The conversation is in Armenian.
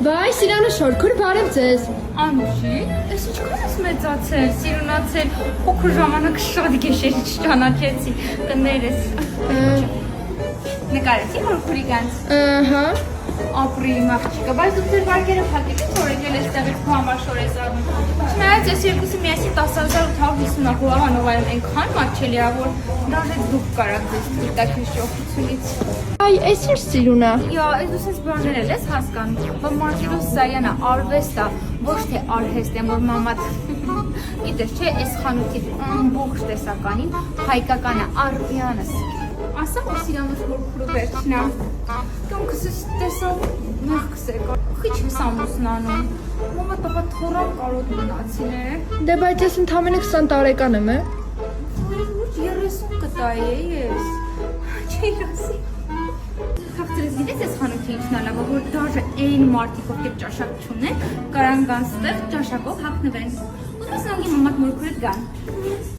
Վայ, Սիրանը շորքուր բարև ձեզ։ Անուշի, ես ինչքան ես մեծացել, սիրունացել, փոքր ժամանակ շատ գեշերի չճանաչեցի, կներես։ Նկարեցի հորքուրի գանց։ Ահա։ Ապրի իմ աղջիկը, բայց դու ձեր վարկերը փակեք, ես օրեկել ես տեղից քո համար շոր ես առնում։ Չնայած ես երկուսի միասին 10,850 հողանով այրում այնքան մատչելի ա, որ դաժե դուք կարաք ձեզ թույլտակ հիշողությունից։ Այ, այս ինչ Սիրունա։ Յա, այս դու սենց բաներ էլ ես հասկանում, որ Մարգերոս Զայանա արվեստ ա, ոչ թե արհեստ եմ, որ մամատ գիտես չէ, այս խանութի ամբողջ տեսականին հայկական է, արվյանս ասա, որ Սիրանոս հորքուրը վերջն է, կամքս ես տեսավ մեղքս է կար, խիչ ես ամուսնանում, մամա տապա թորան կարոտ մնացին է։ Դե բայց ես ընդամենը 20 տարեկան եմ, է։ Ուր 30 կտայի է ես, չի ասի։ Հաղթրես գիտես ես խանութի ինչն ալավը, որ դաժը այն մարդիկ ովքեր ճաշակ չունեն, կարան գան ստեղ ճաշակով հաղթնվեն։ Ու դες նանգի մամատ մորքուրդ գան։